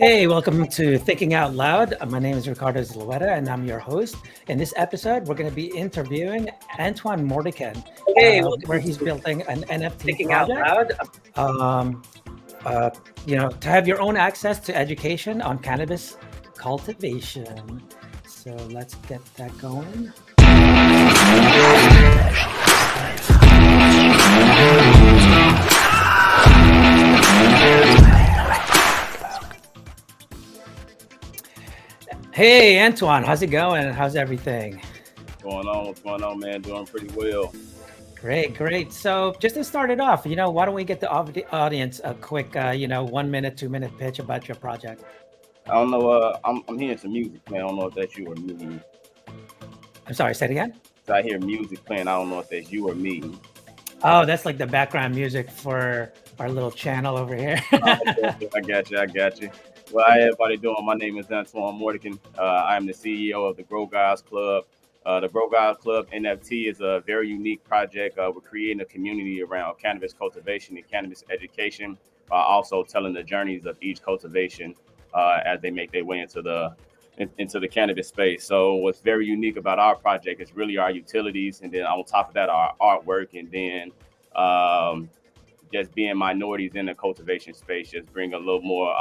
Hey, welcome to Thinking Out Loud. My name is Ricardo Zulueta, and I'm your host. In this episode, we're going to be interviewing Antoine Mordican, Hey, where welcome he's to building an NFT Thinking Out project. Loud. Um, to have your own access to education on cannabis cultivation. So let's get that going. Hey, Antoine, how's it going? How's everything? What's going on, man? Doing pretty well. Great, great. So just to start it off, why don't we get the audience a quick, 1 minute, 2 minute pitch about your project? I don't know. I'm hearing some music playing. I don't know if that's you or me. I'm sorry, say it again. So I hear music playing. I don't know if that's you or me. Oh, that's like the background music for our little channel over here. I got you. I got you. Well, how everybody doing? My name is Antoine Mordican. I am the CEO of the Grow Guys Club. The Grow Guys Club NFT is a very unique project. We're creating a community around cannabis cultivation and cannabis education, while also telling the journeys of each cultivation as they make their way into the cannabis space. So what's very unique about our project is really our utilities, and then on top of that, our artwork, and then um, just being minorities in the cultivation space just bring a little more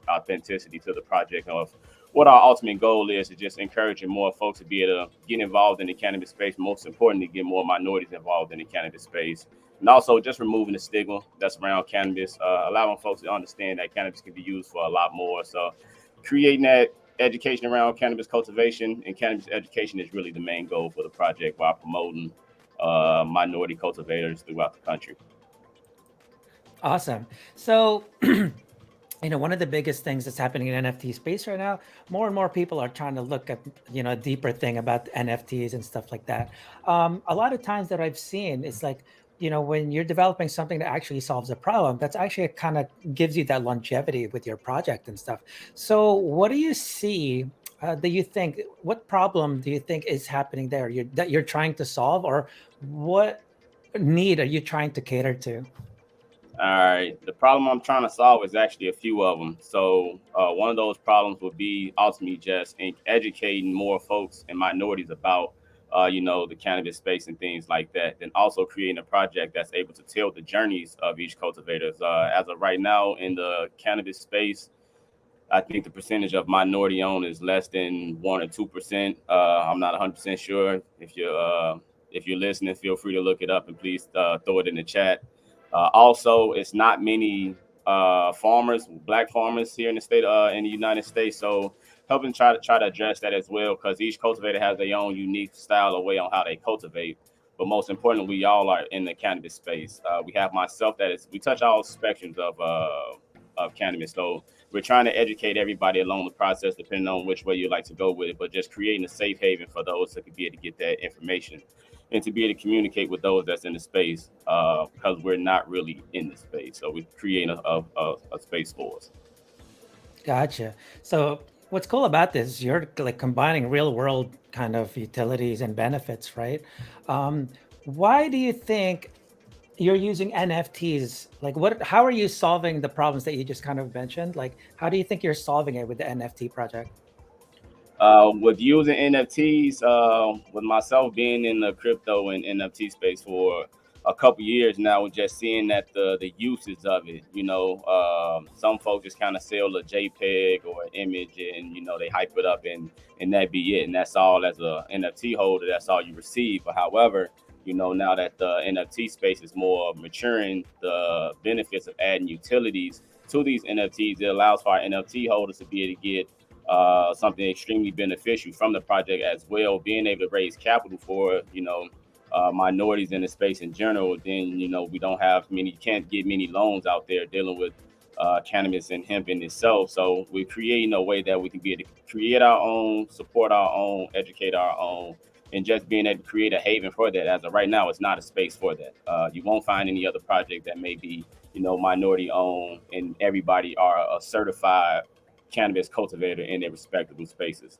authenticity to the project of what our ultimate goal is just encouraging more folks to be able to get involved in the cannabis space. Most importantly, get more minorities involved in the cannabis space. And also just removing the stigma that's around cannabis, allowing folks to understand that cannabis can be used for a lot more. So creating that education around cannabis cultivation and cannabis education is really the main goal for the project while promoting minority cultivators throughout the country. Awesome. So, one of the biggest things that's happening in NFT space right now, more and more people are trying to look at, a deeper thing about NFTs and stuff like that. A lot of times that I've seen is like, when you're developing something that actually solves a problem, that's actually kind of gives you that longevity with your project and stuff. So, what do you see? Do you think what problem do you think is happening there? That you're trying to solve, or what need are you trying to cater to? All right. The problem I'm trying to solve is actually a few of them. So one of those problems would be ultimately just educating more folks and minorities about, the cannabis space and things like that. And also creating a project that's able to tell the journeys of each cultivators. As of right now in the cannabis space, I think the percentage of minority owned is less than 1 or 2%. I'm not 100% sure. If you're listening, feel free to look it up and please throw it in the chat. Also, it's not many farmers, black farmers here in the state in the United States. So helping try to address that as well, because each cultivator has their own unique style or way on how they cultivate. But most importantly, we all are in the cannabis space. We have myself that is we touch all spectrums of cannabis. So we're trying to educate everybody along the process, depending on which way you like to go with it. But just creating a safe haven for those that could be able to get that information and to be able to communicate with those that's in the space, because we're not really in the space. So we're creating a space for us. Gotcha. So what's cool about this is you're like combining real world kind of utilities and benefits, right? Um, why do you think you're using NFTs? Like how are you solving the problems that you just kind of mentioned? Like how do you think you're solving it with the NFT project? With using NFTs, with myself being in the crypto and NFT space for a couple years now, and just seeing that the uses of it, some folks just kind of sell a JPEG or an image, and they hype it up, and that be it, and that's all. As a NFT holder, that's all you receive. But however, now that the NFT space is more maturing, the benefits of adding utilities to these NFTs, it allows for our NFT holders to be able to get something extremely beneficial from the project as well, being able to raise capital for minorities in the space in general. Then we don't have many, can't get many loans out there dealing with cannabis and hemp in itself. So we're creating a way that we can be able to create our own, support our own, educate our own, and just being able to create a haven for that. As of right now, it's not a space for that. You won't find any other project that may be minority owned and everybody are a certified cannabis cultivator in their respectable spaces.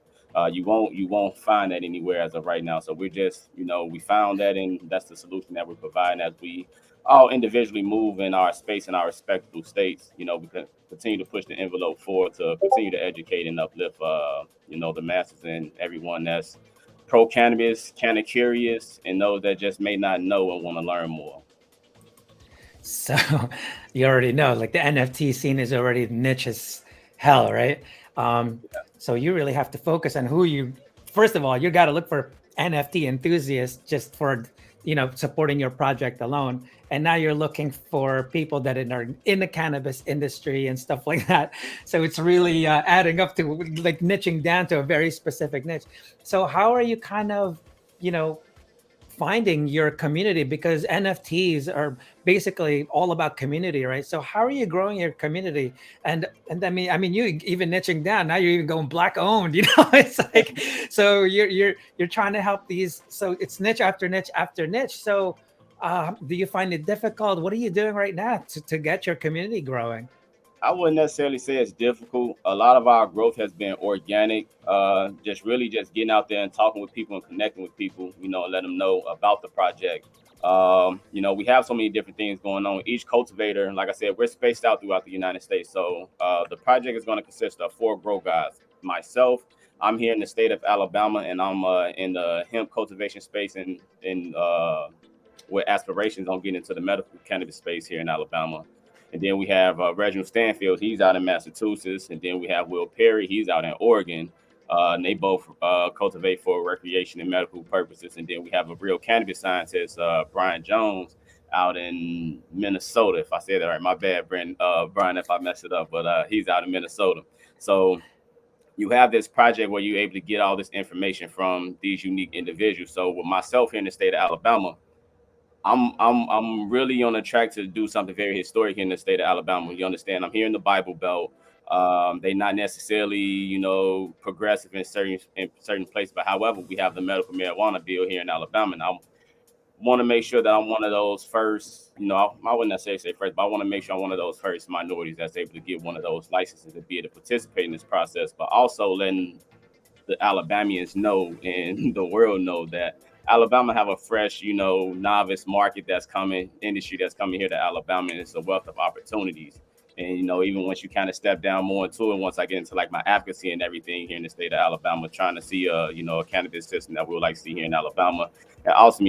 You won't find that anywhere as of right now. So we're just we found that, and that's the solution that we're providing as we all individually move in our space in our respectable states. We can continue to push the envelope forward to continue to educate and uplift, the masses and everyone that's pro cannabis, kind of curious, and those that just may not know and want to learn more. So you already know, like the NFT scene is already niche as hell, right? Um, so you really have to focus on who you. First of all, you got to look for NFT enthusiasts just for supporting your project alone, and now you're looking for people that are in the cannabis industry and stuff like that. So it's really adding up to like niching down to a very specific niche. So how are you kind of you know finding your community, because NFTs are basically all about community, right? So how are you growing your community? And I mean, you even niching down now. You're even going black owned. It's like so you're trying to help these. So it's niche after niche after niche. So do you find it difficult? What are you doing right now to get your community growing? I wouldn't necessarily say it's difficult. A lot of our growth has been organic. Just really just getting out there and talking with people and connecting with people. Let them know about the project. We have so many different things going on. Each cultivator, like I said, we're spaced out throughout the United States. So the project is going to consist of 4 grow guys. Myself, I'm here in the state of Alabama, and I'm in the hemp cultivation space and in with aspirations on getting into the medical cannabis space here in Alabama. And then we have Reginald Stanfield. He's out in Massachusetts. And then we have Will Perry. He's out in Oregon. And they both cultivate for recreation and medical purposes. And then we have a real cannabis scientist, Brian Jones, out in Minnesota. If I said that right, my bad, Brian, if I messed it up. But he's out in Minnesota. So you have this project where you're able to get all this information from these unique individuals. So with myself here in the state of Alabama, I'm really on a track to do something very historic in the state of Alabama. You understand? I'm here in the Bible Belt. They not necessarily, progressive in certain places, but however, we have the medical marijuana bill here in Alabama, and I want to make sure that I'm one of those first. I wouldn't necessarily say first, but I want to make sure I'm one of those first minorities that's able to get one of those licenses to be able to participate in this process, but also letting the Alabamians know and the world know that Alabama have a fresh, novice market that's coming, industry that's coming here to Alabama, and it's a wealth of opportunities. And even once you kind of step down more into it, once I get into like my advocacy and everything here in the state of Alabama, trying to see a cannabis system that we would like to see here in Alabama, and also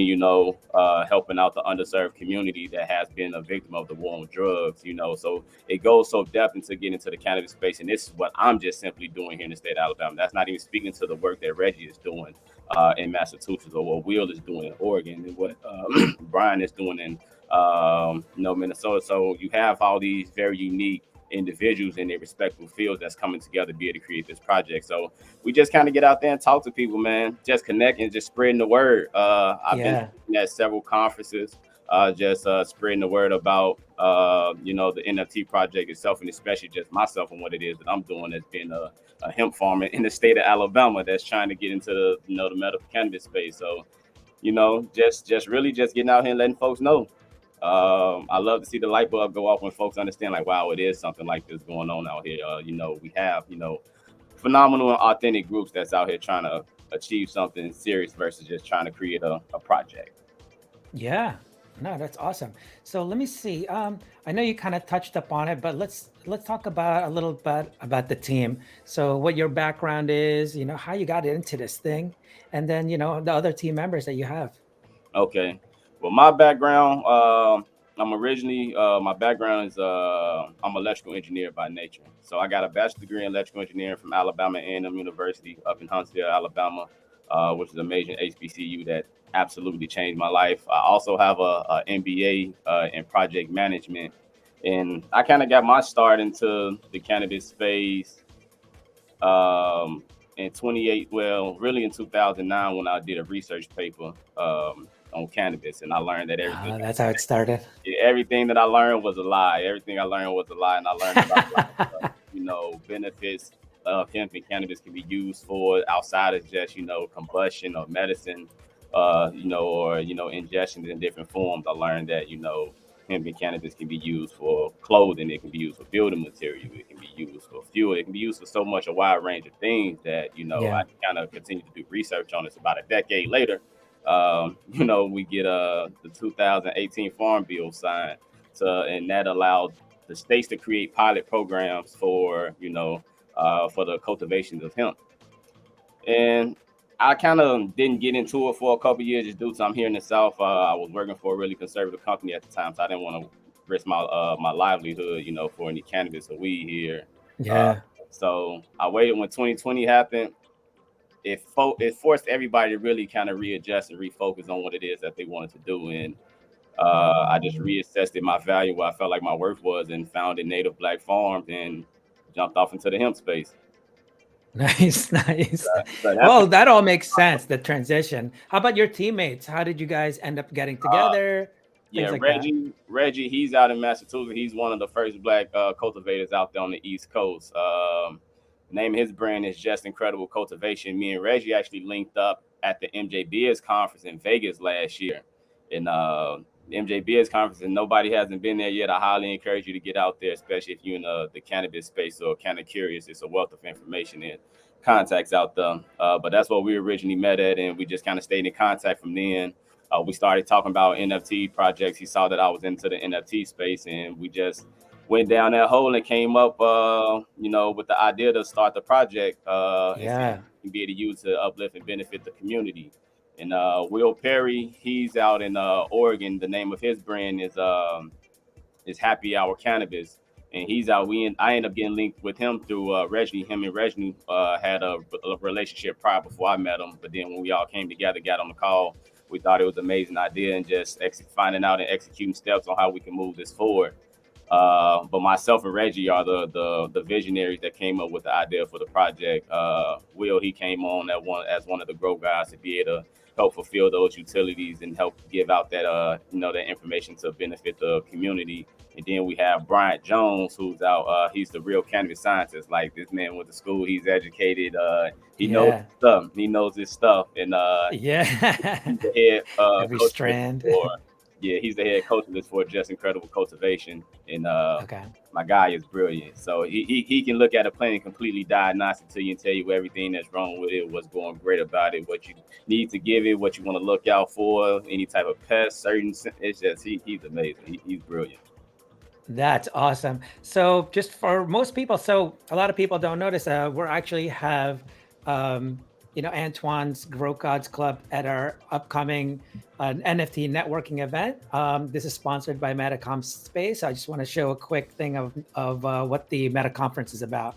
helping out the underserved community that has been a victim of the war on drugs. So it goes so depth into getting into the cannabis space, and this is what I'm just simply doing here in the state of Alabama. That's not even speaking to the work that Reggie is doing in Massachusetts, or what Will is doing in Oregon, and what Brian is doing in Minnesota. So you have all these very unique individuals in their respective fields that's coming together to be able to create this project. So we just kind of get out there and talk to people, man. Just connect and just spreading the word. I've been Yeah. at several conferences, just spreading the word about the NFT project itself, and especially just myself and what it is that I'm doing as being a hemp farmer in the state of Alabama that's trying to get into the medical cannabis space. So just really just getting out here and letting folks know. I love to see the light bulb go off when folks understand, like, wow, it is something like this going on out here. We have phenomenal and authentic groups that's out here trying to achieve something serious versus just trying to create a project. Yeah. No, that's awesome. So let me see. I know you kind of touched upon it, but let's talk about a little bit about the team. So what your background is, how you got into this thing, and then the other team members that you have. Okay. Well, my background, I'm originally, my background is I'm an electrical engineer by nature. So I got a bachelor's degree in electrical engineering from Alabama A&M University up in Huntsville, Alabama, which is a major HBCU that absolutely changed my life. I also have a MBA in project management, and I kind of got my start into the cannabis space in 28, well, really in 2009, when I did a research paper on cannabis, and I learned that That's how it started. everything that I learned was a lie. Everything I learned was a lie, and I learned about a lot of benefits of hemp and cannabis can be used for outside of just combustion or medicine, or ingestion in different forms. I learned that hemp and cannabis can be used for clothing. It can be used for building material. It can be used for fuel. It can be used for so much a wide range of things that I Yeah. kind of continue to do research on. It's about a decade later. We get the 2018 Farm Bill signed, and that allowed the states to create pilot programs for the cultivation of hemp. And I kind of didn't get into it for a couple years just due to I'm here in the South. I was working for a really conservative company at the time, so I didn't want to risk my livelihood, for any cannabis or weed here. Uh, Yeah. so I waited when 2020 happened. It forced everybody to really kind of readjust and refocus on what it is that they wanted to do, and I just reassessed my value, where I felt like my worth was, and founded Native Black Farms and jumped off into the hemp space. Nice, nice. So that's Well, that all makes sense, the transition. How about your teammates? How did you guys end up getting uh, together? Things Yeah, like that. Reggie, he's out in Massachusetts. He's one of the first black cultivators out there on the East Coast. Name of his brand is Just Incredible Cultivation. Me and Reggie actually linked up at the MJBiz conference in Vegas last year. And the MJBiz conference, and nobody hasn't been there yet. I highly encourage you to get out there, especially if you're in the cannabis space or kind of curious. It's a wealth of information and contacts out there. But that's what we originally met at, and we just kind of stayed in contact from then. We started talking about NFT projects. He saw that I was into the NFT space, and we just went down that hole and came up, with the idea to start the project and see Yeah. if we can be able to use to uplift and benefit the community. And Will Perry, he's out in Oregon. The name of his brand is Happy Hour Cannabis, and he's out. I ended up getting linked with him through Reggie. Him and Reggie had a relationship prior before I met him. But then when we all came together, got on the call, we thought it was an amazing idea, and just finding out and executing steps on how we can move this forward. But myself and Reggie are the visionaries that came up with the idea for the project. Will, he came on as one of the grow guys to be able to help fulfill those utilities and help give out that information to benefit the community. And then we have Bryant Jones, who's out. He's the real cannabis scientist. Like, this man went to school. He's educated. He knows Yeah. stuff. He knows his stuff. And Yeah. he's the head Every coach strand. for he's the head coach for Just Incredible Cultivation. And Okay. my guy is brilliant. So he can look at a plant completely diagnostic to you and tell you everything that's wrong with it, what's going great about it, what you need to give it, what you want to look out for, any type of pest, it's just he's amazing. He's brilliant. That's awesome. So just for most people, so a lot of people don't notice, we're actually have, Antoine's Grow Gods Club at our upcoming NFT networking event. This is sponsored by METACOM Space. I just want to show a quick thing of what the Meta Conference is about.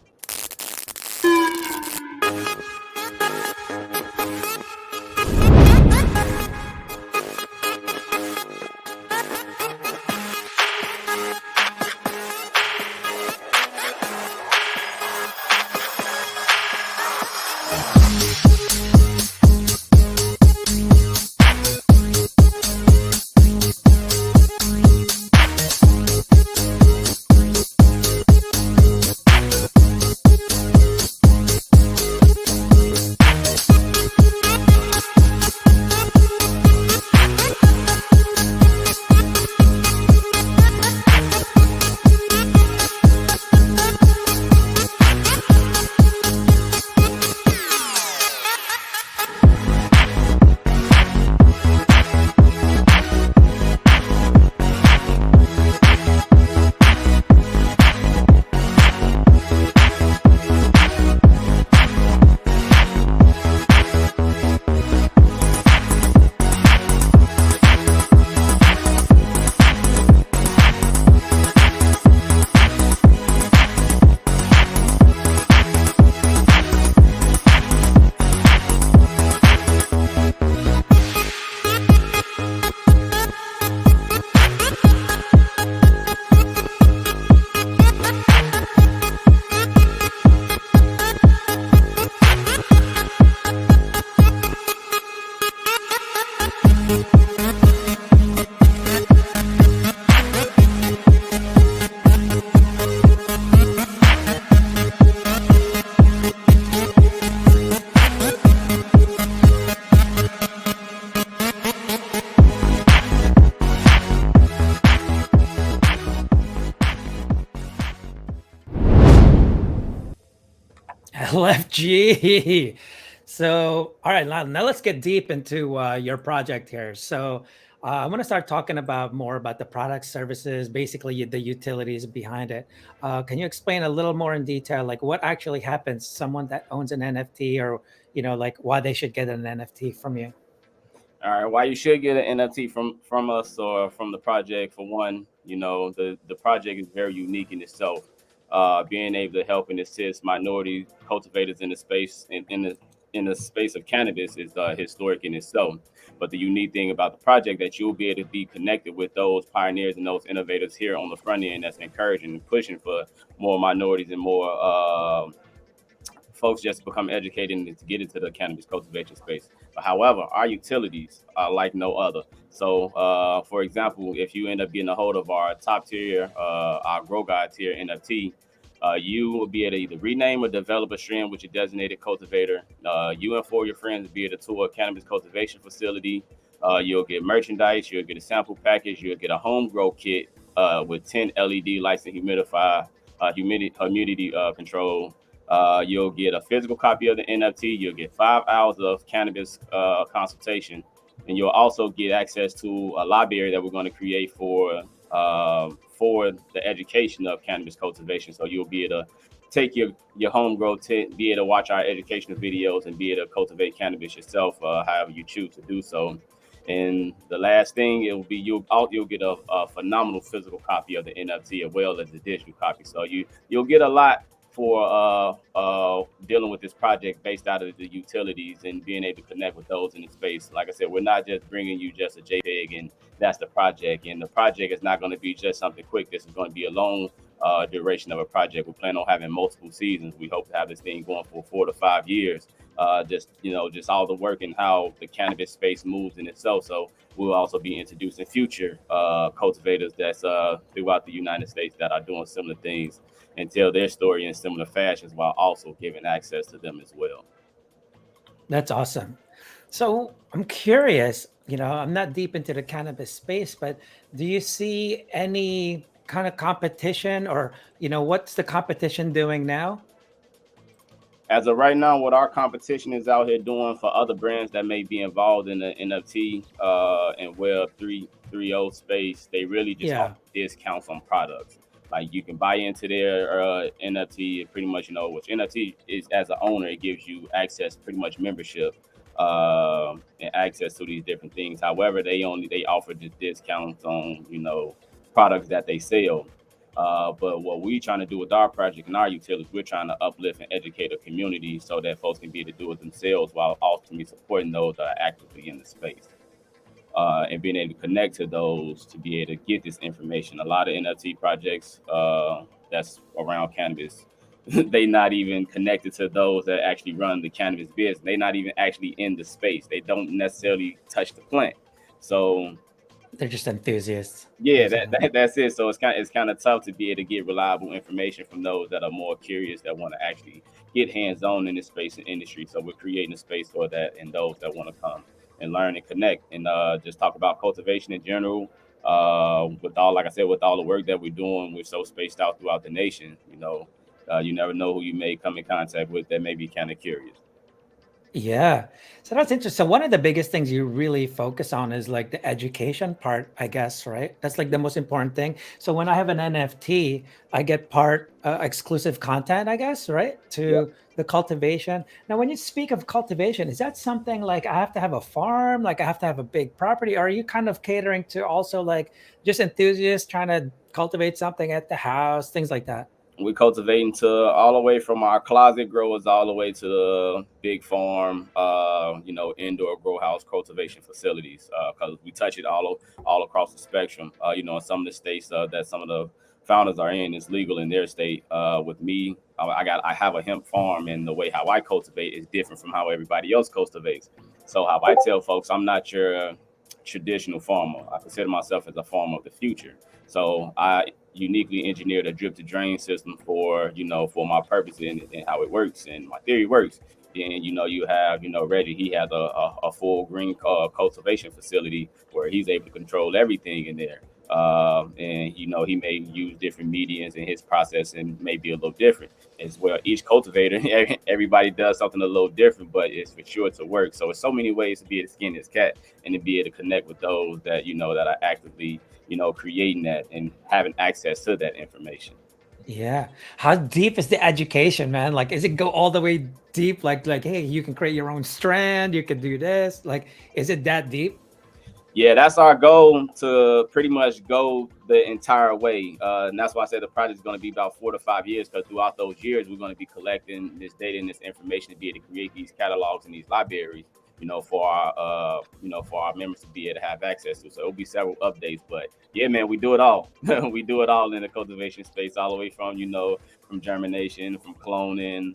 LFG. So, all right, now let's get deep into your project here. So, I want to start talking about more about the products, services, basically the utilities behind it. Can you explain a little more in detail, like what actually happens to someone that owns an NFT, or like why they should get an NFT from you? All right, why you should get an NFT from us or from the project? For one, the project is very unique in itself. Being able to help and assist minority cultivators in the space in the space of cannabis is historic in itself. But the unique thing about the project that you'll be able to be connected with those pioneers and those innovators here on the front end that's encouraging and pushing for more minorities and more folks just become educated and to get into the cannabis cultivation space. But however, our utilities are like no other. So, for example, if you end up getting a hold of our top tier, our Grow Guide tier NFT, you will be able to either rename or develop a strain with your designated cultivator. You and four of your friends will be able to tour a cannabis cultivation facility. You'll get merchandise, you'll get a sample package, you'll get a home grow kit with 10 LED lights and humidifier, humidity control. You'll get a physical copy of the NFT. You'll get 5 hours of cannabis consultation, and you'll also get access to a library that we're going to create for the education of cannabis cultivation. So you'll be able to take your home grow tent, be able to watch our educational videos, and be able to cultivate cannabis yourself, however you choose to do so. And the last thing, it will be you'll get a phenomenal physical copy of the NFT as well as the digital copy. So you'll get a lot for dealing with this project based out of the utilities and being able to connect with those in the space. Like I said, we're not just bringing you just a JPEG and that's the project. And the project is not going to be just something quick. This is going to be a long duration of a project. We plan on having multiple seasons. We hope to have this thing going for 4 to 5 years. Just all the work and how the cannabis space moves in itself. So we'll also be introducing future cultivators that's throughout the United States that are doing similar things and tell their story in similar fashions while also giving access to them as well. That's awesome. So I'm curious, I'm not deep into the cannabis space, but do you see any kind of competition, or, what's the competition doing now? As of right now, what our competition is out here doing for other brands that may be involved in the NFT and Web 3.0 space, they really just offer Yeah. discounts on products. Like you can buy into their NFT, pretty much, which NFT is as an owner, it gives you access, pretty much membership and access to these different things. However, they offer just discounts on, products that they sell. But what we trying to do with our project and our utilities, we're trying to uplift and educate a community so that folks can be able to do it themselves while ultimately supporting those that are actively in the space and being able to connect to those to be able to get this information. A lot of NFT projects that's around cannabis, they not even connected to those that actually run the cannabis business. They not even actually in the space. They don't necessarily touch the plant. So They're just enthusiasts, yeah, basically. that's it. So it's kind of tough to be able to get reliable information from those that are more curious that want to actually get hands on in this space and industry. So we're creating a space for that and those that want to come and learn and connect and just talk about cultivation in general. With all, like I said, with all the work that we're doing, we're so spaced out throughout the nation. You never know who you may come in contact with that may be kind of curious. Yeah. So that's interesting. So one of the biggest things you really focus on is like the education part, I guess, right? That's like the most important thing. So when I have an NFT, I get part exclusive content, I guess, right? Yeah. To the cultivation. Now, when you speak of cultivation, is that something like I have to have a farm, like I have to have a big property? Or are you kind of catering to also like just enthusiasts trying to cultivate something at the house, things like that? We cultivating to all the way from our closet growers all the way to the big farm, indoor grow house cultivation facilities. Because we touch it all across the spectrum. In some of the states that some of the founders are in, it's legal in their state. With me, I have a hemp farm, and the way how I cultivate is different from how everybody else cultivates. So how I tell folks, I'm not your traditional farmer. I consider myself as a farmer of the future. So I uniquely engineered a drip to drain system for my purpose and how it works and my theory works. And you have Reggie. He has a full green cultivation facility where he's able to control everything in there. And he may use different mediums, and his process and may be a little different as well. Each cultivator, everybody does something a little different, but it's for sure to work. So it's so many ways to be able to skin this cat and to be able to connect with those that that are actively creating that and having access to that information. Yeah. How deep is the education, man? Like, is it go all the way deep? Like, hey, you can create your own strand, you can do this. Like, is it that deep? Yeah, that's our goal, to pretty much go the entire way. And that's why I said the project is going to be about 4 to 5 years, because throughout those years, we're going to be collecting this data and this information to be able to create these catalogs and these libraries, for our members to be able to have access to. So it'll be several updates. But yeah, man, we do it all. We do it all in the cultivation space, all the way from, from germination, from cloning,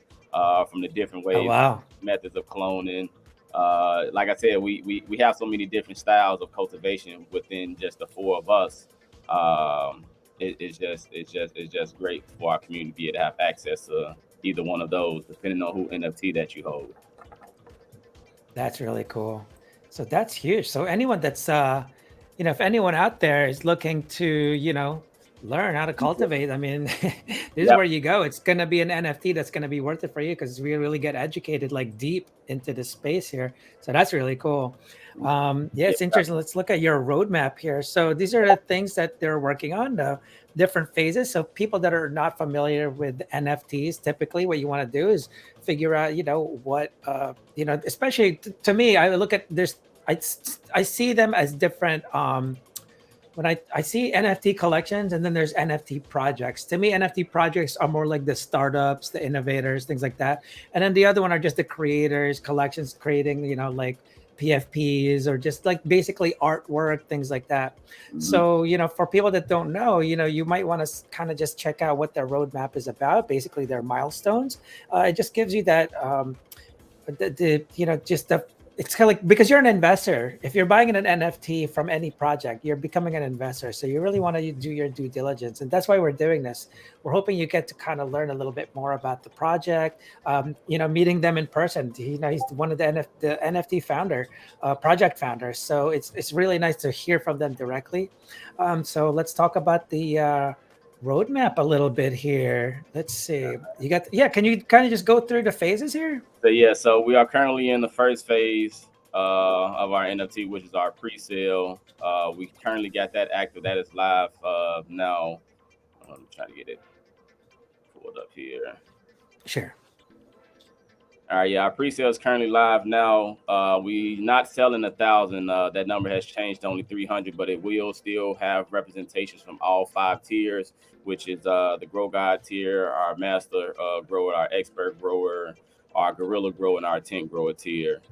from the different Oh, ways, wow. methods of cloning. Like I said, we have so many different styles of cultivation within just the four of us. It's just great for our community to be able to have access to either one of those, depending on who NFT that you hold. That's really cool. So that's huge. So anyone that's if anyone out there is looking to, learn how to cultivate, I mean, this is Yep. where you go. It's gonna be an NFT that's gonna be worth it for you because we really get educated like deep into the space here. So that's really cool. Yeah, Yeah. it's interesting. Let's look at your roadmap here. So these are the things that they're working on, the different phases. So people that are not familiar with NFTs, typically what you want to do is figure out, what especially to me, I look at I see them as different. When I see NFT collections and then there's NFT projects. To me, NFT projects are more like the startups, the innovators, things like that. And then the other one are just the creators, collections creating, like PFPs or just like basically artwork, things like that. Mhm. So, for people that don't know, you might want to kind of just check out what their roadmap is about, basically their milestones. It just gives you that just the it's kind of like, because you're an investor. If you're buying an NFT from any project, you're becoming an investor, so you really want to do your due diligence, and that's why we're doing this. We're hoping you get to kind of learn a little bit more about the project, meeting them in person. He's one of the NFT founder, project founders, so it's really nice to hear from them directly. So let's talk about the roadmap a little bit here. Let's see. Yeah, can you kind of just go through the phases here? So yeah, so we are currently in the first phase of our NFT, which is our pre-sale. We currently got that active. That is live now. I'm trying to get it pulled up here. Sure. All right, yeah, our pre-sale is currently live now. We not selling 1,000. That number has changed to only 300, but it will still have representations from all 5 tiers, which is the Grow Guide tier, our Master Grower, our Expert Grower, our Gorilla Grower, and our Tent Grower tier.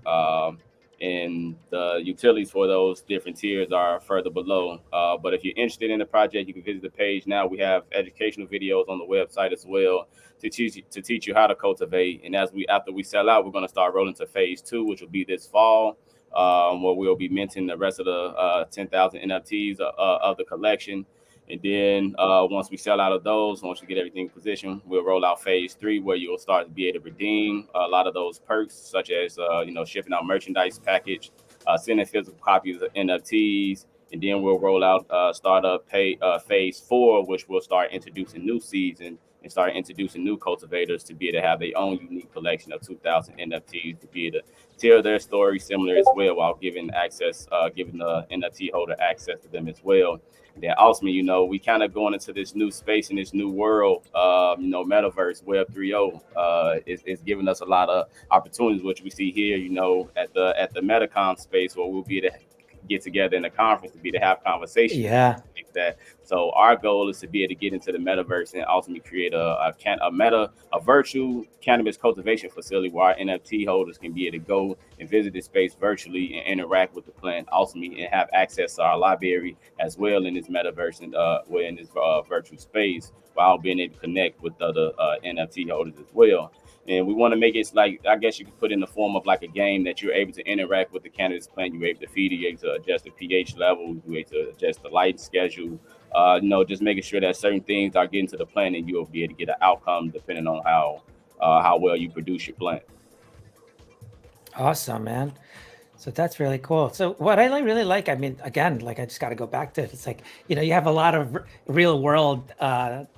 And the utilities for those different tiers are further below. But if you're interested in the project, you can visit the page now. We have educational videos on the website as well to teach you how to cultivate. And after we sell out, we're going to start rolling to phase 2, which will be this fall, where we'll be minting the rest of the 10,000 NFTs of the collection. And then once we sell out of those, once we get everything positioned, we'll roll out phase 3, where you'll start to be able to redeem a lot of those perks, such as shipping out merchandise package, sending physical copies of NFTs, and then we'll roll out startup pay phase 4, which will start introducing new seeds and start introducing new cultivators to be able to have their own unique collection of 2,000 NFTs to be able to tell their story similar as well, while giving the NFT holder access to them as well. And then ultimately, we kind of going into this new space and this new world, metaverse, Web 3.0, is giving us a lot of opportunities, which we see here, at the METACOM space, where we'll be able to get together in a conference to be to have conversations Yeah. like that. So our goal is to be able to get into the metaverse and ultimately create a virtual cannabis cultivation facility where our NFT holders can be able to go and visit this space virtually and interact with the plant ultimately, and have access to our library as well in this metaverse, and we're in this virtual space, while being able to connect with other NFT holders as well. And we want to make it like, I guess you could put in the form of like a game, that you're able to interact with the cannabis plant. You're able to feed it, you're able to adjust the pH level, you're able to adjust the light schedule. Just making sure that certain things are getting to the plant, and you'll be able to get an outcome depending on how well you produce your plant. Awesome, man. So that's really cool. So what I really like, I mean, again, like I just got to go back to it. It's like, you have a lot of real world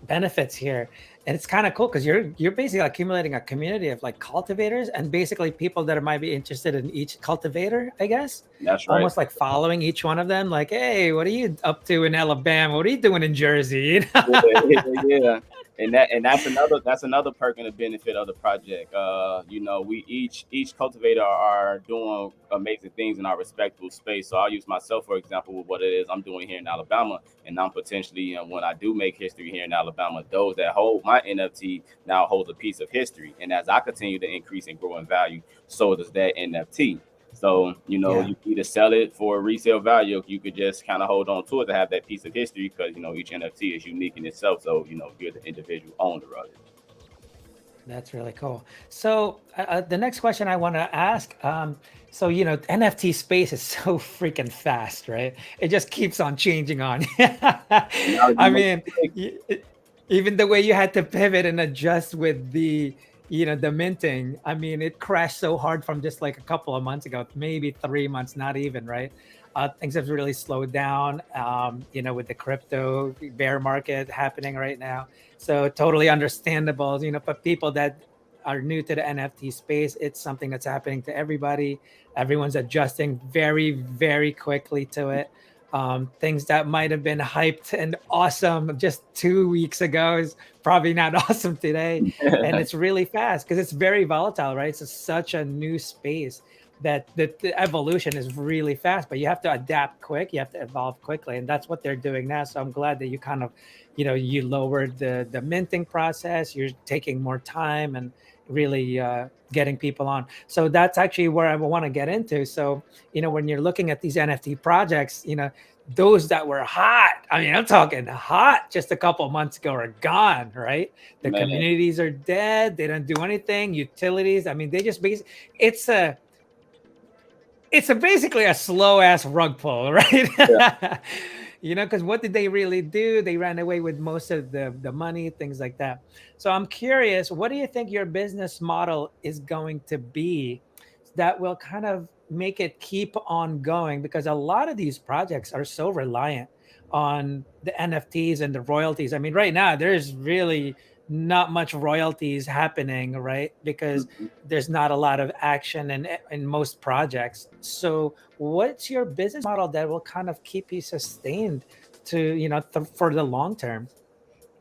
benefits here. And it's kind of cool because you're basically accumulating a community of like cultivators and basically people that might be interested in each cultivator, I guess. That's right. Almost like following each one of them, like, hey, what are you up to in Alabama? What are you doing in Jersey? Yeah, yeah. And that's another perk and a benefit of the project. We each cultivator are doing amazing things in our respectable space. So I'll use myself for example with what it is I'm doing here in Alabama, and I'm potentially, when I do make history here in Alabama, those that hold my NFT now hold a piece of history. And as I continue to increase and grow in value, so does that NFT. So, Yeah. you either sell it for resale value, or you could just kind of hold on to it to have that piece of history because, each NFT is unique in itself. So, you're the individual owner of it. That's really cool. So the next question I want to ask, so NFT space is so freaking fast, right? It just keeps on changing on. Technology I moves mean, quick. even the way you had to pivot and adjust with the minting. I mean, it crashed so hard from just like a couple of months ago, maybe 3 months, not even, right? Things have really slowed down, with the crypto bear market happening right now. So totally understandable, but people that are new to the NFT space, it's something that's happening to everybody. Everyone's adjusting very, very quickly to it. Things that might have been hyped and awesome just 2 weeks ago is probably not awesome today. And it's really fast because it's very volatile, right? It's such a new space that the evolution is really fast, but you have to adapt quick. You have to evolve quickly. And that's what they're doing now. So I'm glad that you kind of you lowered the minting process. You're taking more time and really getting people on. So that's actually where I want to get into. So when you're looking at these NFT projects, those that were hot, I mean, I'm talking hot just a couple months ago are gone, right? The Man, communities are dead. They don't do anything. Utilities, I mean, they just basically, it's a basically a slow ass rug pull, right? yeah, Because what did they really do? They ran away with most of the money, things like that. So I'm curious, what do you think your business model is going to be that will kind of make it keep on going? Because a lot of these projects are so reliant on the NFTs and the royalties. I mean, right now there's really not much royalties happening, right? Because mhm. there's not a lot of action in most projects. So what's your business model that will kind of keep you sustained to for the long term?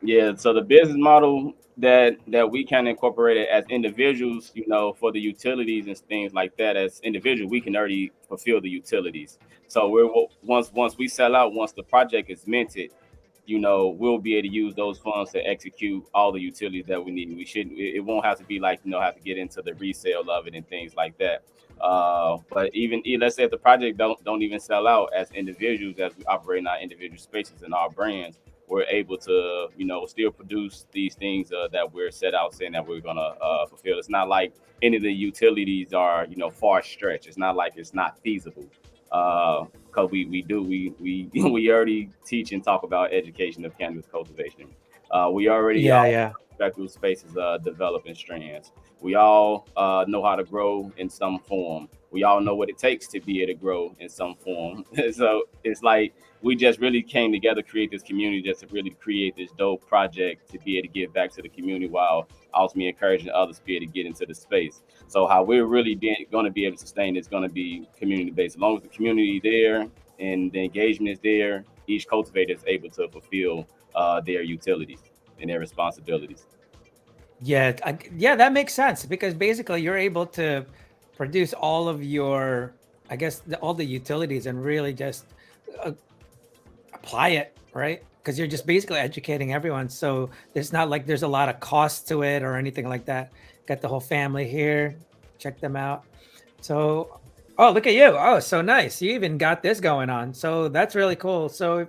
Yeah. So the business model that we can incorporate it as individuals, for the utilities and things like that. As individuals, we can already fulfill the utilities. So once we sell out, once the project is minted, we'll be able to use those funds to execute all the utilities that we need. We shouldn't. It won't have to be like have to get into the resale of it and things like that. But even let's say if the project don't even sell out, as individuals, as we operate in our individual spaces and our brands, we're able to still produce these things that we're set out saying that we're gonna fulfill. It's not like any of the utilities are far stretch. It's not like it's not feasible. Because we already teach and talk about education of cannabis cultivation. We already Yeah, all yeah. respective spaces developing strands. We all know how to grow in some form. We all know what it takes to be able to grow in some form. So it's like we just really came together, create this community, just to really create this dope project to be able to give back to the community while ultimately encouraging others to be able to get into the space. So how we're really going to be able to sustain is going to be community based. As long as the community there and the engagement is there, each cultivator is able to fulfill their utilities and their responsibilities. Yeah, yeah, that makes sense because basically you're able to produce all of your, I guess, all the utilities and really just uh, apply it, right? Because you're just basically educating everyone. So it's not like there's a lot of cost to it or anything like that. Got the whole family here. Check them out. So, oh, look at you. Oh, so nice. You even got this going on. So that's really cool. So,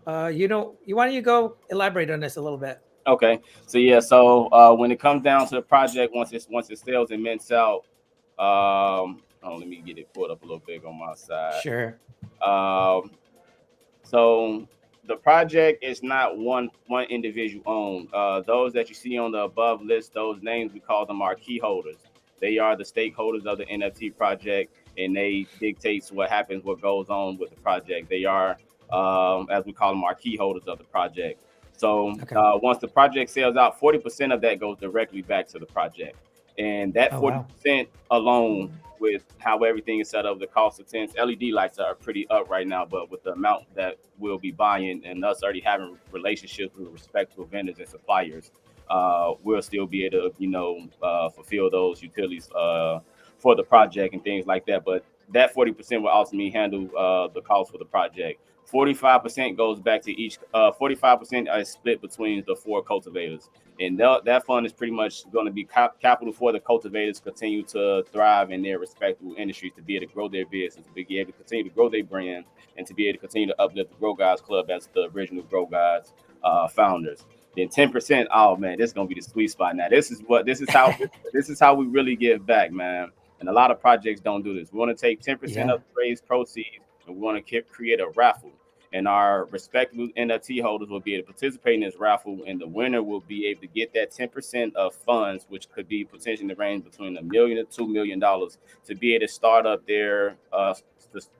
why don't you go elaborate on this a little bit? Okay, so yeah, so when it comes down to the project, once it sells and mints out, let me get it pulled up a little big on my side. Sure. Um, So the project is not one individual owned. Those that you see on the above list, those names we call them our key holders. They are the stakeholders of the NFT project. and they dictates what happens, what goes on with the project. They are, as we call them, our key holders of the project. So Okay. once the project sells out, 40% of that goes directly back to the project, and that Oh forty wow. percent alone, with how everything is set up, the cost of tents, LED lights are pretty up right now, but with the amount that we'll be buying and us already having relationships with respectable vendors and suppliers, we'll still be able to, fulfill those utilities for the project and things like that. But that 40% will ultimately handle the cost for the project. 45% goes back to each. 45% is split between the four cultivators, and that fund is pretty much going to be capital for the cultivators to continue to thrive in their respective industries, to be able to grow their business, to be able to continue to grow their brand, and to be able to continue to uplift the Grow Guys Club as the original Grow Guys founders. Then 10%, oh man, this is gonna be the sweet spot. Now this is how we really give back, man. And a lot of projects don't do this. We want to take 10% Yeah, of the raised proceeds, and we want to create a raffle. And our respective NFT holders will be able to participate in this raffle, and the winner will be able to get that 10% of funds, which could be potentially range between $1 million to $2 million, to be able to start up to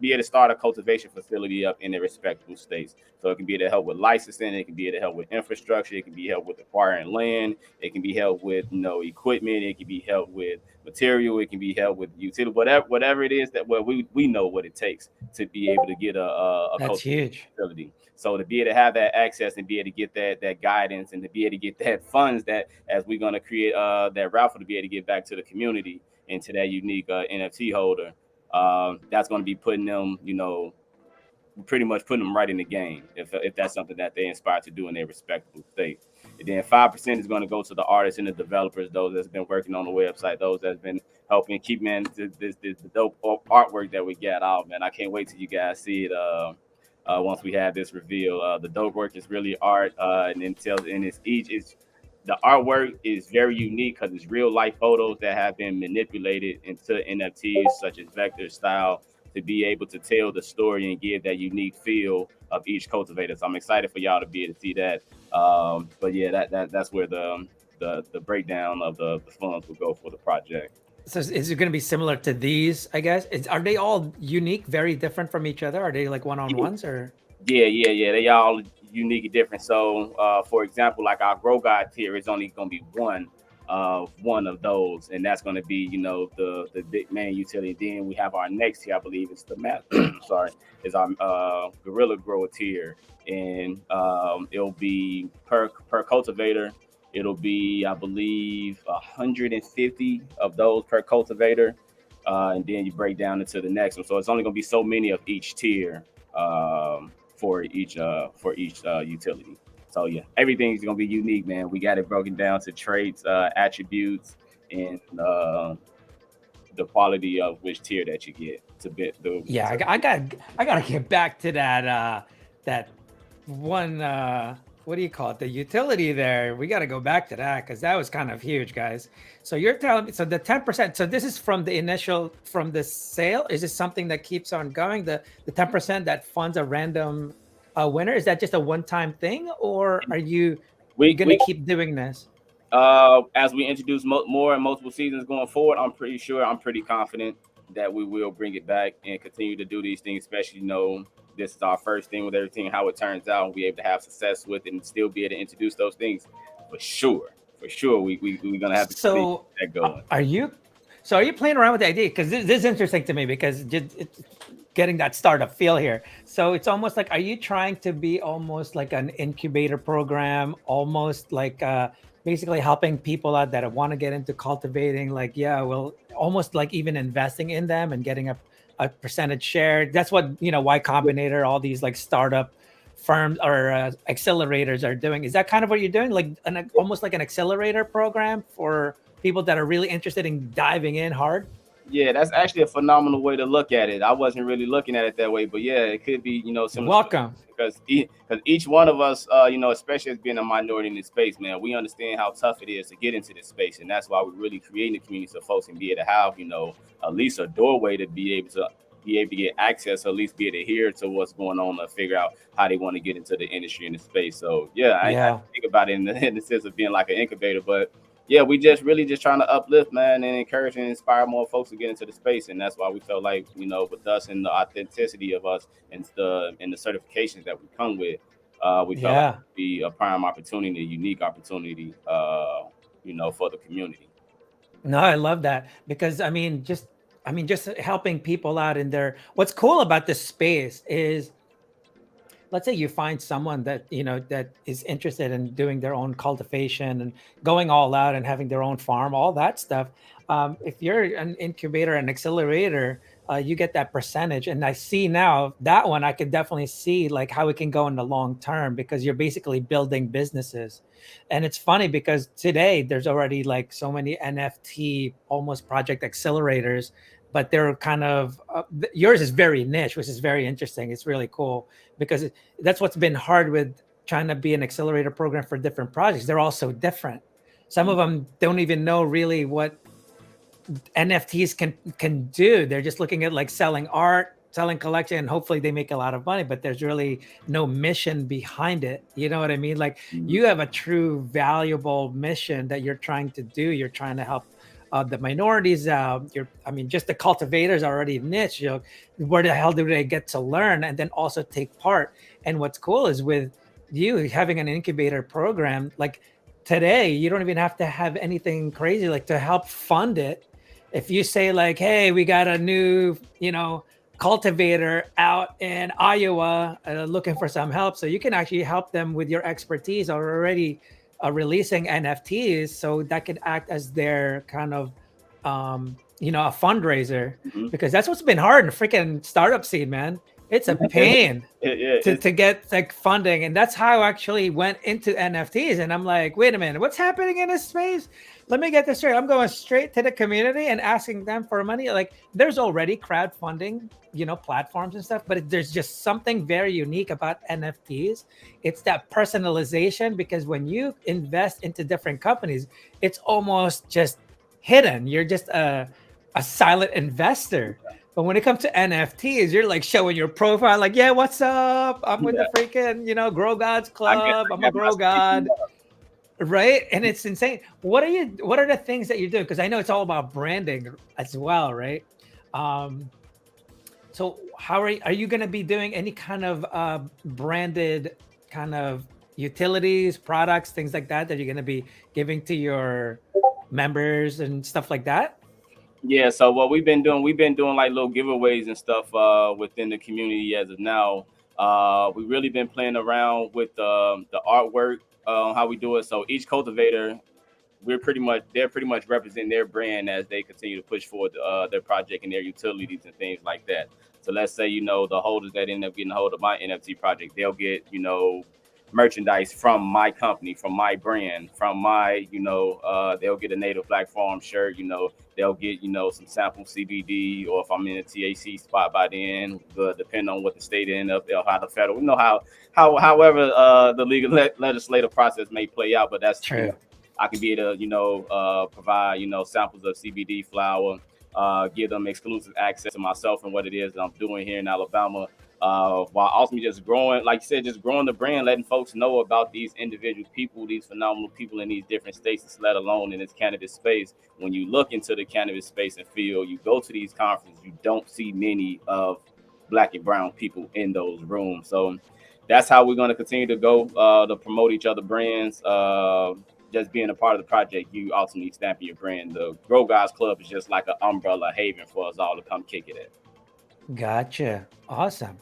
be able to start a cultivation facility up in their respective states. So it can be able to help with licensing, it can be able to help with infrastructure, it can be help with acquiring land, it can be help with equipment, it can be help with material, it can be help with utility, whatever it is that we know what it takes to be able to get a that's cultivation huge. facility. So to be able to have that access and be able to get that guidance and to be able to get that funds, that as we're going to create that raffle, to be able to get back to the community and to that unique NFT holder, that's going to be putting them, pretty much putting them right in the game, if that's something that they inspired to do in their respectable state. And then 5% is going to go to the artists and the developers, those that's been working on the website, those that's been helping keep, man, this dope artwork that we got out, man. I can't wait till you guys see it. Once we have this reveal, the dope work is really art, and it's the artwork is very unique because it's real life photos that have been manipulated into NFTs, such as vector style, to be able to tell the story and give that unique feel of each cultivator. So I'm excited for y'all to be able to see that. But yeah, that's where the breakdown of the funds will go for the project. So is it going to be similar to these? I guess. Are they all unique, very different from each other? Are they like one on Yeah, ones or? yeah. They all unique and different. So, for example, like our Grow Guide tier is only going to be one of those, and that's going to be the big main utility. Then we have our next tier, I believe it's the map. Sorry, is our Gorilla Grower tier, and it'll be per cultivator. It'll be, I believe, 150 of those per cultivator, and then you break down into the next one. So it's only going to be so many of each tier, for each utility. So yeah, everything's gonna be unique, man. We got it broken down to traits, attributes, and the quality of which tier that you get to bit the. Yeah, I got to get back to that one. What do you call it? The utility there. We got to go back to that because that was kind of huge, guys. So you're telling me, so the 10%. So this is from the initial, from the sale. Is this something that keeps on going? The 10% that funds a random winner. Is that just a one-time thing, or are you we gonna we keep doing this? as we introduce more and multiple seasons going forward, I'm pretty confident that we will bring it back and continue to do these things. Especially, this is our first thing with everything, how it turns out, and we able to have success with it and still be able to introduce those things for sure. For sure, we're gonna have to continue So that going. are you? So are you playing around with the idea? Because this is interesting to me because just getting that startup feel here. So it's almost like, are you trying to be almost like an incubator program, almost like basically helping people out that want to get into cultivating? Like, yeah, well, almost like even investing in them and getting a percentage share. That's what Y Combinator, all these like startup firms or accelerators are doing. Is that kind of what you're doing? Like almost like an accelerator program for people that are really interested in diving in hard? Yeah, that's actually a phenomenal way to look at it. I wasn't really looking at it that way, but yeah, it could be, similar to, Welcome. because each one of us, especially as being a minority in this space, man, we understand how tough it is to get into this space, and that's why we're really creating the community so folks can be able to have, at least a doorway to be able to get access, or at least be able to hear to what's going on, to figure out how they want to get into the industry in the space. So yeah, I Yeah. think about it in the sense of being like an incubator, but yeah, we just really just trying to uplift, man, and encourage and inspire more folks to get into the space, and that's why we felt like, with us and the authenticity of us and the certifications that we come with, we felt like Yeah. it'd be a prime opportunity, a unique opportunity, for the community. No, I love that because just helping people out in their what's cool about this space is, let's say you find someone that that is interested in doing their own cultivation and going all out and having their own farm, all that stuff. If you're an incubator and accelerator, you get that percentage. And I see now that one, I can definitely see like how it can go in the long term because you're basically building businesses. And it's funny because today there's already like so many NFT almost project accelerators, but they're kind of yours is very niche, which is very interesting. It's really cool because that's what's been hard with trying to be an accelerator program for different projects. They're all so different. Some of them don't even know really what NFTs can do. They're just looking at like selling art, selling collection, and hopefully they make a lot of money, but there's really no mission behind it. You know what I mean? Like Mhm. you have a true valuable mission that you're trying to do. You're trying to help the minorities out. Just the cultivators are already niche. Where the hell do they get to learn and then also take part? And what's cool is with you having an incubator program, like today, you don't even have to have anything crazy like to help fund it. If you say like, hey, we got a new cultivator out in Iowa looking for some help, so you can actually help them with your expertise or already releasing NFTs, so that could act as their kind of a fundraiser, Mhm. because that's what's been hard in freaking startup scene, man. It's a pain Yeah, to get like funding, and that's how I actually went into NFTs. And I'm like, wait a minute, what's happening in this space? Let me get this straight. I'm going straight to the community and asking them for money. Like there's already crowdfunding platforms and stuff, but there's just something very unique about NFTs. It's that personalization, because when you invest into different companies, it's almost just hidden. You're just a silent investor. But when it comes to NFTs, you're like showing your profile, like, yeah, what's up? I'm with the yeah. freaking, Grow Gods I get, Club. I I'm a get my Grow sneaking God, right? And it's insane. What are the things that you're doing? Because I know it's all about branding as well, right? Um, so are you going to be doing any kind of branded kind of utilities, products, things like that that you're going to be giving to your members and stuff like that? Yeah, so what we've been doing like little giveaways and stuff within the community as of now. We really been playing around with the artwork, how we do it. So each cultivator, they're pretty much representing their brand as they continue to push forward their project and their utilities and things like that. So let's say, the holders that end up getting a hold of my NFT project, they'll get, merchandise from my company, from my brand, from my, they'll get a Native Black Farm shirt, they'll get, some sample CBD, or if I'm in a THC spot by then, depending on what the state end up, they'll have the federal, however the legal legislative process may play out, but that's, True. I can be able to, provide, samples of CBD flower, give them exclusive access to myself and what it is that I'm doing here in Alabama. While also just growing, like you said, just growing the brand, letting folks know about these individual people, these phenomenal people in these different states, let alone in this cannabis space. When you look into the cannabis space and field, you go to these conferences, you don't see many of black and brown people in those rooms. So that's how we're going to continue to go to promote each other brands. Just being a part of the project, you ultimately stamping your brand. The Grow Guys Club is just like an umbrella haven for us all to come kick it at. Gotcha. Awesome.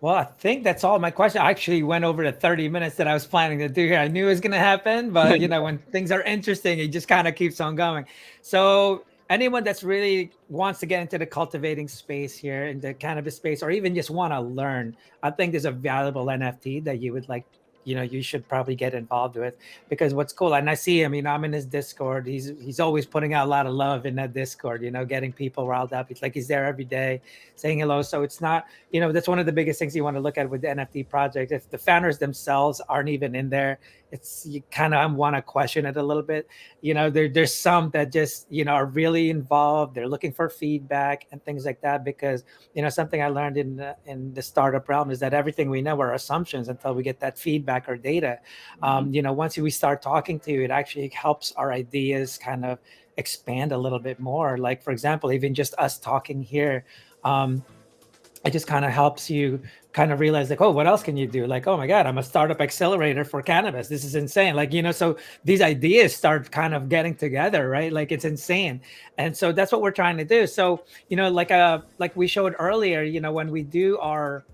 Well, I think that's all my question. I actually went over the 30 minutes that I was planning to do here. I knew it was going to happen, but when things are interesting, it just kind of keeps on going. So, anyone that's really wants to get into the cultivating space here, in the cannabis space, or even just want to learn, I think there's a valuable NFT that you would like, you should probably get involved with, because what's cool, and I see him, I'm in his Discord. He's always putting out a lot of love in that Discord, getting people riled up. He's there every day saying hello. So it's not, that's one of the biggest things you want to look at with the NFT project. If the founders themselves aren't even in there, it's you kind of want to question it a little bit. There's some that just are really involved. They're looking for feedback and things like that, because something I learned in the startup realm is that everything we know are assumptions until we get that feedback or data. Once we start talking to you, it actually helps our ideas kind of expand a little bit more. Like, for example, even just us talking here, it just kind of helps you kind of realize, like, oh, what else can you do? Like, oh my God, I'm a startup accelerator for cannabis. This is insane. Like, so these ideas start kind of getting together, right? Like, it's insane. And so that's what we're trying to do. So, like we showed earlier, when we do our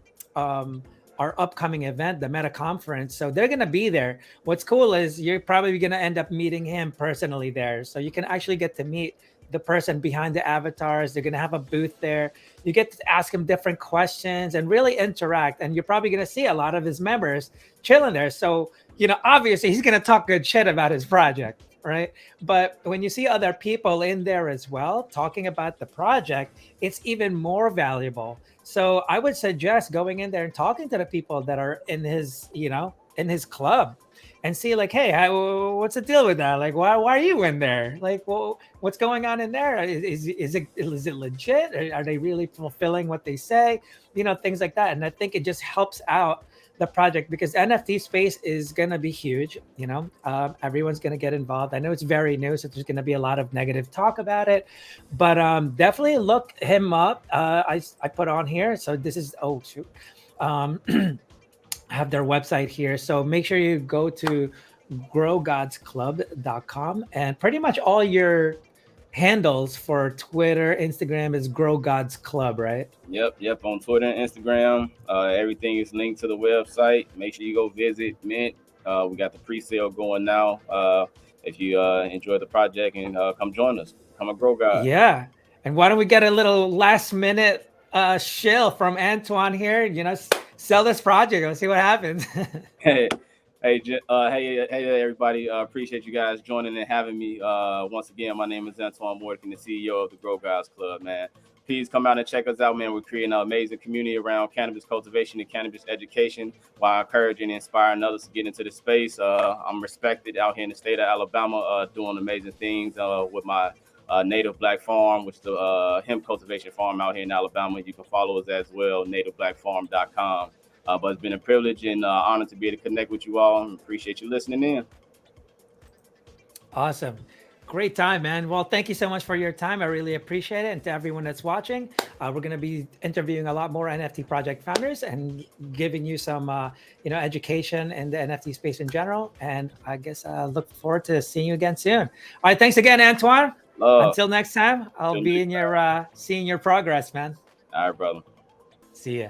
upcoming event, the Meta Conference. So they're going to be there. What's cool is you're probably going to end up meeting him personally there. So you can actually get to meet the person behind the avatars. They're going to have a booth there. You get to ask him different questions and really interact. And you're probably going to see a lot of his members chilling there. So, obviously he's going to talk good shit about his project, right? But when you see other people in there as well talking about the project, it's even more valuable. So I would suggest going in there and talking to the people that are in his, in his club, and see, like, hey, what's the deal with that? Like, why are you in there? Like, well, what's going on in there? Is it legit? Are they really fulfilling what they say? Things like that. And I think it just helps out the project, because NFT space is going to be huge. Everyone's going to get involved. I know it's very new, so there's going to be a lot of negative talk about it, but definitely look him up. I put on here. So this is, oh shoot. Have their website here. So make sure you go to growgodsclub.com, and pretty much all your handles for Twitter, Instagram is Grow Gods Club, right? Yep. On Twitter and Instagram, everything is linked to the website. Make sure you go visit Mint. We got the pre-sale going now. If you enjoy the project, and come join us, come a Grow God. Yeah. And why don't we get a little last minute shill from Antoine here? Sell this project. Let's see what happens. Hey, hey, everybody! Appreciate you guys joining and having me. Once again, my name is Antoine Mordican, the CEO of the Grow Guys Club. Man, please come out and check us out, man. We're creating an amazing community around cannabis cultivation and cannabis education, while encouraging and inspiring others to get into the space. I'm respected out here in the state of Alabama, doing amazing things with my Native Black Farm, which is the hemp cultivation farm out here in Alabama. You can follow us as well, nativeblackfarm.com. But it's been a privilege and honor to be able to connect with you all, and appreciate you listening in. Awesome. Great time, man. Well, thank you so much for your time. I really appreciate it. And to everyone that's watching, we're going to be interviewing a lot more NFT project founders and giving you some, education in the NFT space in general. And I guess I look forward to seeing you again soon. All right. Thanks again, Antoine. Until next time, I'll be in your seeing your progress, man. All right, brother. See ya.